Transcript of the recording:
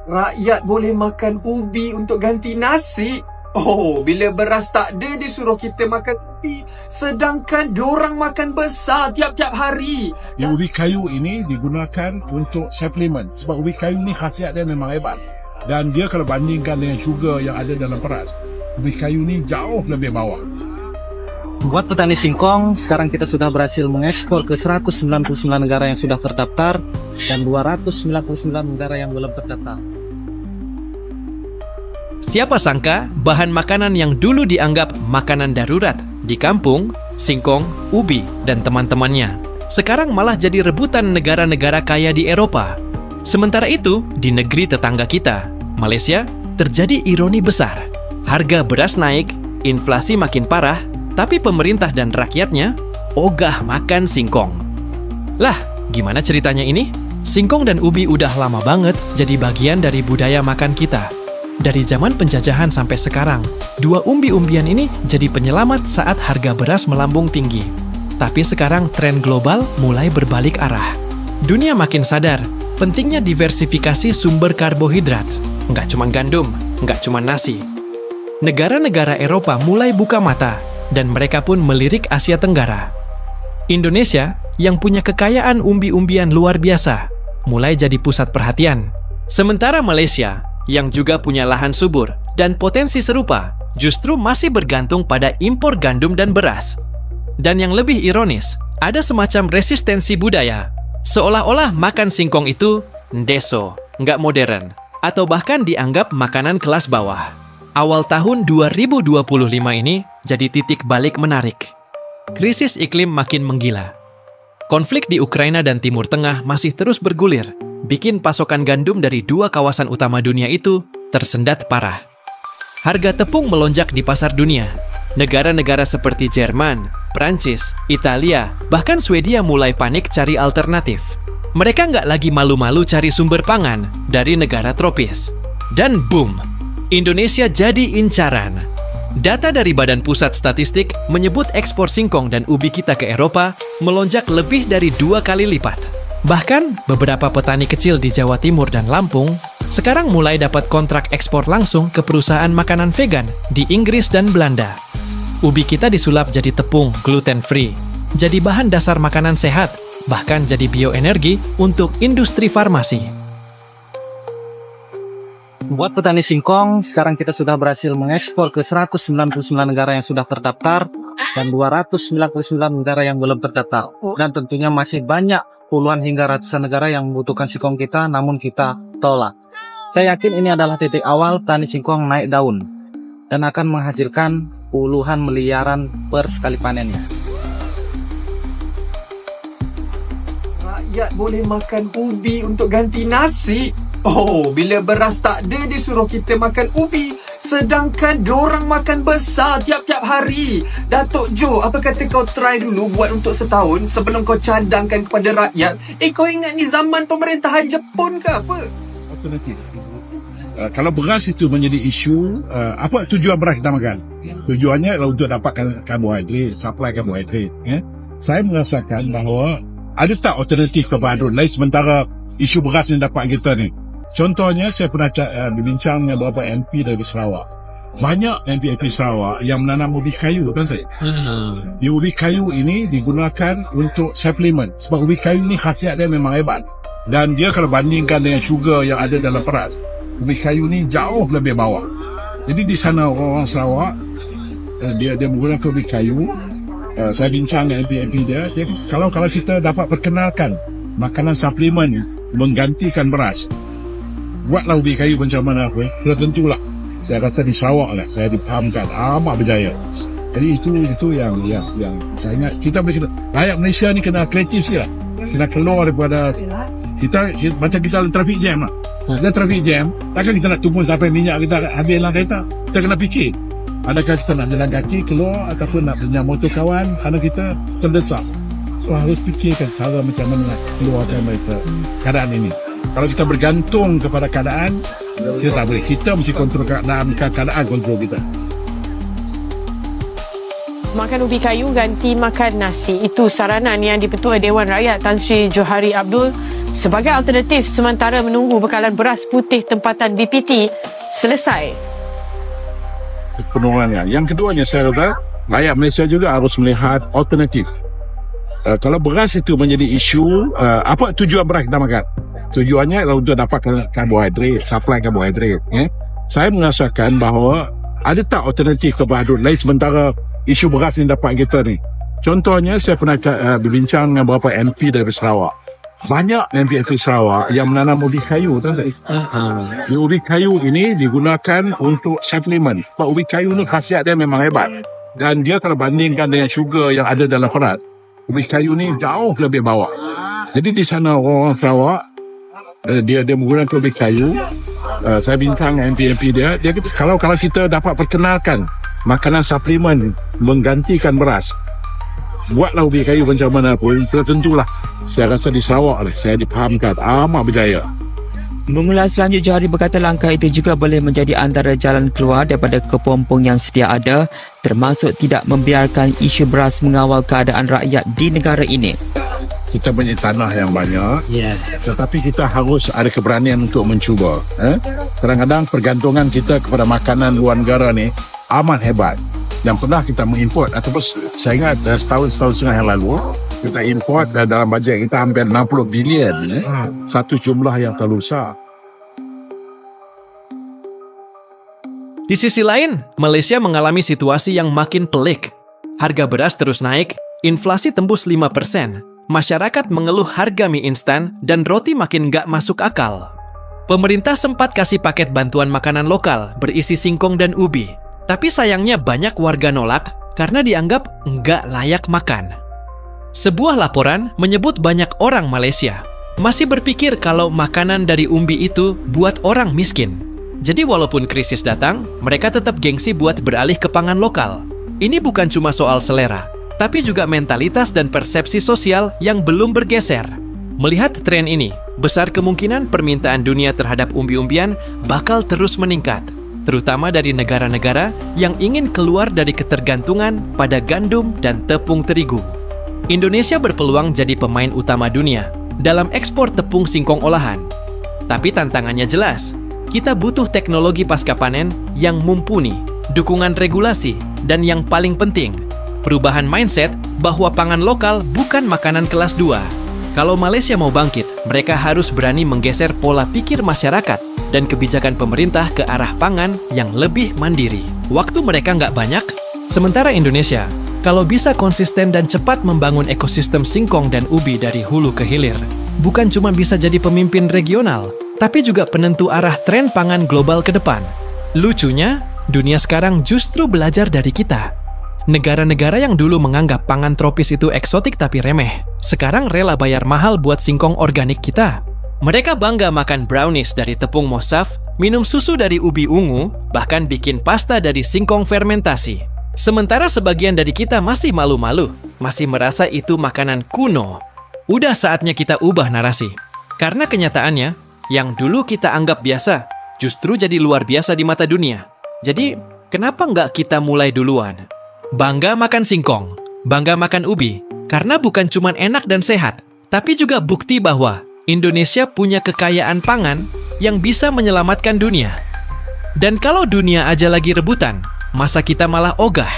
Rakyat boleh makan ubi untuk ganti nasi. Oh, bila beras tak ada disuruh kita makan ubi. Sedangkan diorang makan besar tiap-tiap hari. Yang ubi kayu ini digunakan untuk suplemen. Sebab ubi kayu ni khasiat dia memang hebat. Dan dia kalau bandingkan dengan sugar yang ada dalam beras, ubi kayu ni jauh lebih bawah. Buat petani singkong, sekarang kita sudah berhasil mengekspor ke 199 negara yang sudah terdaftar dan 299 negara yang belum terdaftar. Siapa sangka bahan makanan yang dulu dianggap makanan darurat di kampung, singkong, ubi, dan teman-temannya sekarang malah jadi rebutan negara-negara kaya di Eropa. Sementara itu, di negeri tetangga kita, Malaysia, terjadi ironi besar. Harga beras naik, inflasi makin parah, tapi pemerintah dan rakyatnya ogah makan singkong. Lah, gimana ceritanya ini? Singkong dan ubi udah lama banget jadi bagian dari budaya makan kita. Dari zaman penjajahan sampai sekarang, dua umbi-umbian ini jadi penyelamat saat harga beras melambung tinggi. Tapi sekarang tren global mulai berbalik arah. Dunia makin sadar pentingnya diversifikasi sumber karbohidrat. Nggak cuma gandum, nggak cuma nasi. Negara-negara Eropa mulai buka mata, dan mereka pun melirik Asia Tenggara. Indonesia, yang punya kekayaan umbi-umbian luar biasa, mulai jadi pusat perhatian. Sementara Malaysia, yang juga punya lahan subur dan potensi serupa, justru masih bergantung pada impor gandum dan beras. Dan yang lebih ironis, ada semacam resistensi budaya. Seolah-olah makan singkong itu ndeso, nggak modern, atau bahkan dianggap makanan kelas bawah. Awal tahun 2025 ini jadi titik balik menarik. Krisis iklim makin menggila. Konflik di Ukraina dan Timur Tengah masih terus bergulir, bikin pasokan gandum dari dua kawasan utama dunia itu tersendat parah. Harga tepung melonjak di pasar dunia. Negara-negara seperti Jerman, Prancis, Italia, bahkan Swedia mulai panik cari alternatif. Mereka nggak lagi malu-malu cari sumber pangan dari negara tropis. Dan boom! Indonesia jadi incaran. Data dari Badan Pusat Statistik menyebut ekspor singkong dan ubi kita ke Eropa melonjak lebih dari 2 kali lipat. Bahkan, beberapa petani kecil di Jawa Timur dan Lampung sekarang mulai dapat kontrak ekspor langsung ke perusahaan makanan vegan di Inggris dan Belanda. Ubi kita disulap jadi tepung gluten-free, jadi bahan dasar makanan sehat, bahkan jadi bioenergi untuk industri farmasi. Buat petani singkong, sekarang kita sudah berhasil mengekspor ke 199 negara yang sudah terdaftar dan 299 negara yang belum terdaftar. Dan tentunya masih banyak puluhan hingga ratusan negara yang membutuhkan singkong kita, namun kita tolak. Saya yakin ini adalah titik awal petani singkong naik daun dan akan menghasilkan puluhan miliaran per sekali panennya. Rakyat boleh makan ubi untuk ganti nasi. Oh, bila beras tak ada disuruh kita makan ubi. Sedangkan diorang makan besar tiap-tiap hari. Datuk Jo, apa kata kau try dulu buat untuk setahun sebelum kau cadangkan kepada rakyat? Kau ingat ni zaman pemerintahan Jepun ke apa? Alternatif. Kalau beras itu menjadi isu, apa tujuan beras kita makan? Tujuannya adalah untuk dapatkan karbohidrat, supply karbohidrat. Saya merasakan bahawa ada tak alternatif kepada lain sementara isu beras yang dapat kita ni. Contohnya, saya pernah berbincang dengan beberapa MP dari Sarawak. Banyak MP Sarawak yang menanam ubi kayu, kan saya? Di ubi kayu ini digunakan untuk suplemen. Sebab ubi kayu ni khasiat dia memang hebat. Dan dia kalau bandingkan dengan sugar yang ada dalam beras, ubi kayu ni jauh lebih bawah. Jadi di sana orang Sarawak, dia menggunakan ubi kayu. Saya bincang dengan MP dia kalau kita dapat perkenalkan makanan suplemen menggantikan beras, buatlah ubi kayu macam mana sudah tentulah. Saya rasa di Sarawak lah saya dipahamkan amat berjaya. Jadi itu yang saya ingat kita boleh, rakyat Malaysia ni kena kreatif sikit lah. Kena keluar daripada kita macam kita dalam traffic jam lah. Kita traffic jam, takkan kita nak tunggu sampai minyak kita habis dalam kereta. Kita kena fikir, adakah kita nak jalan kaki keluar ataupun nak pinjam motor kawan kerana kita terdesak. So harus fikirkan cara macam mana nak keluarkan mereka keadaan ini. Kalau kita bergantung kepada keadaan, kita tak boleh. Kita mesti kontrol keadaan kontrol kita. makan ubi kayu ganti makan nasi. Itu saranan yang di-Ketua Dewan Rakyat Tan Sri Johari Abdul sebagai alternatif sementara menunggu bekalan beras putih tempatan BPT selesai. Penurunannya. Yang keduanya saya rasa rakyat Malaysia juga harus melihat alternatif. Kalau beras itu menjadi isu, apa tujuan beras kita makan? Tujuannya adalah untuk dapatkan karbohidrat, supply karbohidrat. Saya merasakan bahawa ada tak alternatif kebahagiaan lain sementara isu beras yang dapat kita ni. Contohnya saya pernah berbincang dengan beberapa MP dari Sarawak. Banyak MP Sarawak yang menanam ubi kayu. Ubi kayu ini digunakan untuk suplemen. Sebab ubi kayu ni khasiat dia memang hebat. Dan dia kalau bandingkan dengan sugar yang ada dalam perat, ubi kayu ni jauh lebih bawah. Jadi di sana orang Sarawak, dia menggunakan ubi kayu. Saya bincang dengan MP dia kata kalau kita dapat perkenalkan makanan suplemen menggantikan beras, buatlah ubi kayu macam mana pun, tentulah saya rasa di Sarawak saya dipahamkan amat berjaya. Mengulas lanjut, Johari berkata langkah itu juga boleh menjadi antara jalan keluar daripada kepompong yang sedia ada, termasuk tidak membiarkan isu beras mengawal keadaan rakyat di negara ini. Kita punya tanah yang banyak, tetapi kita harus ada keberanian untuk mencuba. Kadang-kadang pergantungan kita kepada makanan luar negara ni amat hebat. Dan pernah kita mengimport, ataupun saya ingat setahun setengah yang lalu, kita import dalam bajet kita hampir 60 bilion. Satu jumlah yang terlalu besar. Di sisi lain, Malaysia mengalami situasi yang makin pelik. Harga beras terus naik, inflasi tembus 5%. Masyarakat mengeluh harga mie instan dan roti makin nggak masuk akal. Pemerintah sempat kasih paket bantuan makanan lokal berisi singkong dan ubi. Tapi sayangnya banyak warga nolak karena dianggap nggak layak makan. Sebuah laporan menyebut banyak orang Malaysia masih berpikir kalau makanan dari umbi itu buat orang miskin. Jadi walaupun krisis datang, mereka tetap gengsi buat beralih ke pangan lokal. Ini bukan cuma soal selera, tapi juga mentalitas dan persepsi sosial yang belum bergeser. Melihat tren ini, besar kemungkinan permintaan dunia terhadap umbi-umbian bakal terus meningkat, terutama dari negara-negara yang ingin keluar dari ketergantungan pada gandum dan tepung terigu. Indonesia berpeluang jadi pemain utama dunia dalam ekspor tepung singkong olahan. Tapi tantangannya jelas, kita butuh teknologi pasca panen yang mumpuni, dukungan regulasi, dan yang paling penting, perubahan mindset bahwa pangan lokal bukan makanan kelas 2. Kalau Malaysia mau bangkit, mereka harus berani menggeser pola pikir masyarakat dan kebijakan pemerintah ke arah pangan yang lebih mandiri. Waktu mereka nggak banyak, sementara Indonesia, kalau bisa konsisten dan cepat membangun ekosistem singkong dan ubi dari hulu ke hilir, bukan cuma bisa jadi pemimpin regional, tapi juga penentu arah tren pangan global ke depan. Lucunya, dunia sekarang justru belajar dari kita. Negara-negara yang dulu menganggap pangan tropis itu eksotik tapi remeh, sekarang rela bayar mahal buat singkong organik kita. Mereka bangga makan brownies dari tepung mosaf, minum susu dari ubi ungu, bahkan bikin pasta dari singkong fermentasi. Sementara sebagian dari kita masih malu-malu, masih merasa itu makanan kuno. Udah saatnya kita ubah narasi. Karena kenyataannya, yang dulu kita anggap biasa, justru jadi luar biasa di mata dunia. Jadi, kenapa nggak kita mulai duluan? Bangga makan singkong, bangga makan ubi, karena bukan cuma enak dan sehat, tapi juga bukti bahwa Indonesia punya kekayaan pangan yang bisa menyelamatkan dunia. Dan kalau dunia aja lagi rebutan, masa kita malah ogah?